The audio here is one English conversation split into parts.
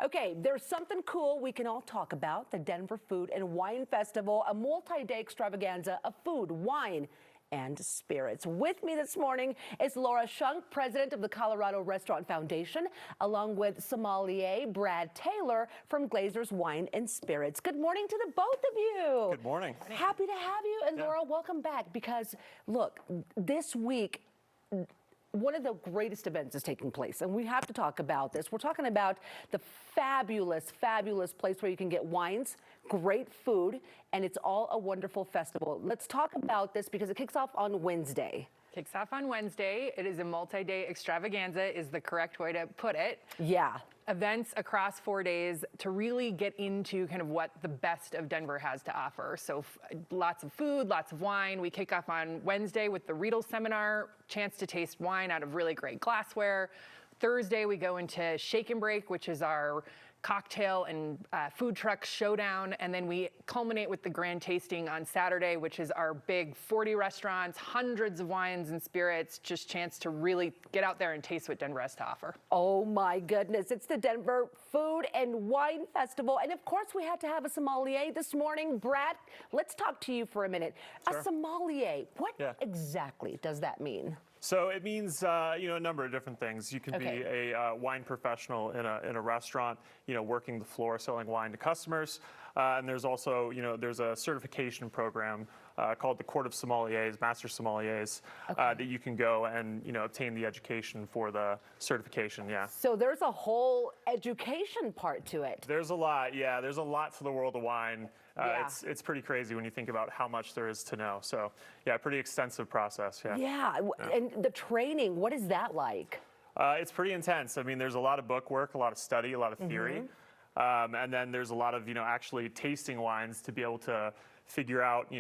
Okay, there's something cool we can all talk about. The Denver Food and Wine Festival, a multi-day extravaganza of food, wine, and spirits. With me this morning is Laura Shunk, president of the Colorado Restaurant Foundation, along with sommelier Brad Taylor from Glazer's Wine and Spirits. Good morning to the both of you. Good morning. Happy to have you. And Laura, welcome back, because look, this week, one of the greatest events is taking place, and we have to talk about this. We're talking about the fabulous, fabulous place where you can get wines, great food, and it's all a wonderful festival. Let's talk about this because it kicks off on Wednesday. Kicks off on Wednesday. It is a multi-day extravaganza is the correct way to put it. Yeah. Events across 4 days to really get into kind of what the best of Denver has to offer. So lots of food, lots of wine. We kick off on Wednesday with the Riedel Seminar, chance to taste wine out of really great glassware. Thursday, we go into Shake and Break, which is our cocktail and food truck showdown, and then we culminate with the grand tasting on Saturday, which is our big 40 restaurants, hundreds of wines and spirits, just chance to really get out there and taste what Denver has to offer. Oh my goodness, it's the Denver Food and Wine Festival, and of course we had to have a sommelier this morning. Brad, let's talk to you for a minute. Sure. A sommelier, what exactly does that mean? So it means a number of different things. You can be a wine professional in a restaurant, working the floor, selling wine to customers. And there's also, there's a certification program called the Court of Sommeliers, Master Sommeliers, that you can go and obtain the education for the certification. Yeah. So there's a whole education part to it. There's a lot. Yeah, there's a lot to the world of wine. It's pretty crazy when you think about how much there is to know. So yeah, pretty extensive process. Yeah. And the training, what is that like? It's pretty intense. I mean, there's a lot of book work, a lot of study, a lot of theory. And then there's a lot of, actually tasting wines to be able to figure out,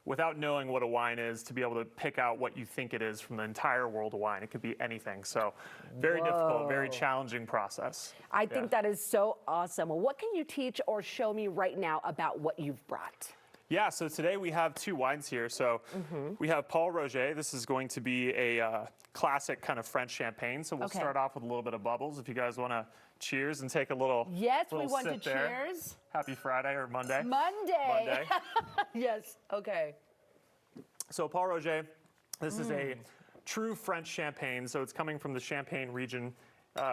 without knowing what a wine is, to be able to pick out what you think it is from the entire world of wine. It could be anything. So very difficult, very challenging process. I think that is so awesome. Well, what can you teach or show me right now about what you've brought? Yeah, so today we have two wines here. So we have Paul Roger. This is going to be a classic kind of French champagne. So we'll start off with a little bit of bubbles. If you guys want to cheers and take a little we want to cheers. Happy Friday or Monday. Monday. Yes, okay. So Paul Roger, this is a true French champagne. So it's coming from the Champagne region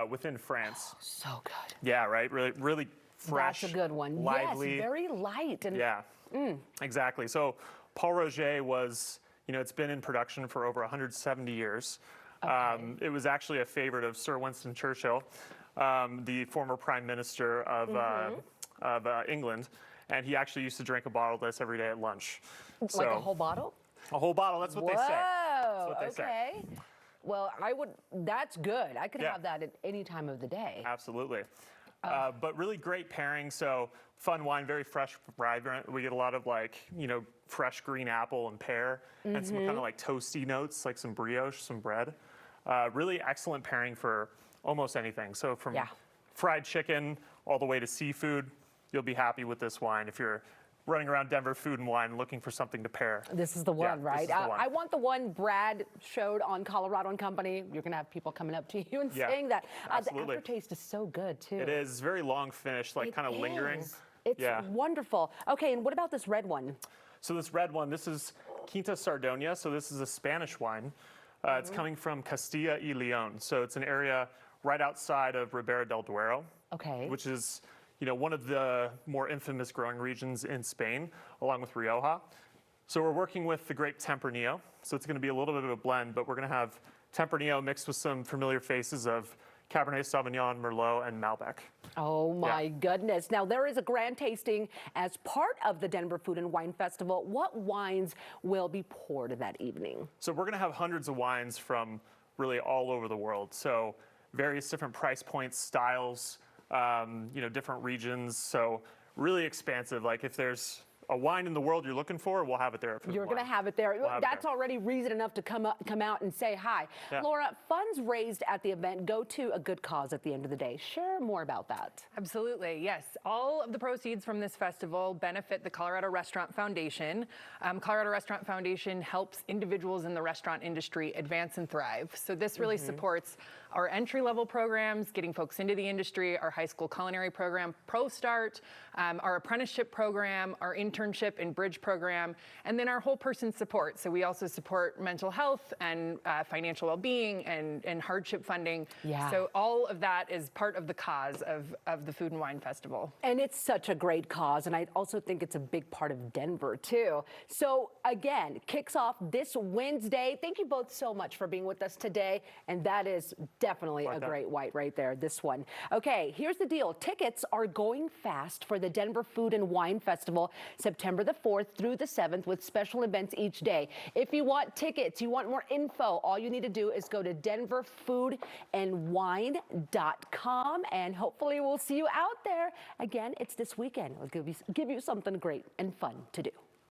within France. Oh, so good. Yeah, right? Really fresh. That's a good one. Lively. Yes, very light. And exactly. So Paul Roger was, it's been in production for over 170 years. It was actually a favorite of Sir Winston Churchill, the former Prime Minister of England. And he actually used to drink a bottle of this every day at lunch. Like a whole bottle? A whole bottle, that's what they say. That's what they say. Well, that's good. I could have that at any time of the day. Absolutely. But really great pairing. So fun wine, very fresh, vibrant. We get a lot of fresh green apple and pear and some kind of toasty notes, like some brioche, some bread. Really excellent pairing for almost anything. So from fried chicken all the way to seafood, you'll be happy with this wine if you're running around Denver Food and Wine looking for something to pair. This is the one, right? This is the one. I want the one Brad showed on Colorado and Company. You're going to have people coming up to you and saying that. The aftertaste is so good, too. It is very long finish, kind of lingering. It's wonderful. Okay, and what about this red one? So this red one, this is Quinta Sardonia. So this is a Spanish wine. It's coming from Castilla y León. So it's an area right outside of Ribera del Duero, which is one of the more infamous growing regions in Spain, along with Rioja. So we're working with the grape Tempranillo. So it's going to be a little bit of a blend, but we're going to have Tempranillo mixed with some familiar faces of Cabernet Sauvignon, Merlot, and Malbec. Oh my goodness. Now there is a grand tasting as part of the Denver Food and Wine Festival. What wines will be poured that evening? So we're going to have hundreds of wines from really all over the world. So various different price points, styles, different regions. So really expansive. Like if there's a wine in the world you're looking for, we'll have it there at Food You're and Wine. going to have it there. We'll have it That's there. already reason enough to come out and say hi. Yeah. Laura, funds raised at the event go to a good cause at the end of the day. Share more about that. Absolutely, yes. All of the proceeds from this festival benefit the Colorado Restaurant Foundation. Colorado Restaurant Foundation helps individuals in the restaurant industry advance and thrive. So this really supports our entry-level programs, getting folks into the industry, our high school culinary program, Pro Start, our apprenticeship program, our internship and bridge program, and then our whole person support. So we also support mental health and financial well-being and hardship funding. Yeah. So all of that is part of the cause of the Food and Wine Festival. And it's such a great cause, and I also think it's a big part of Denver, too. So, again, kicks off this Wednesday. Thank you both so much for being with us today, and that is definitely a great white right there, this one. Okay, here's the deal. Tickets are going fast for the Denver Food and Wine Festival, September the 4th through the 7th, with special events each day. If you want tickets, you want more info, all you need to do is go to denverfoodandwine.com, and hopefully we'll see you out there. Again, it's this weekend. We'll give you something great and fun to do.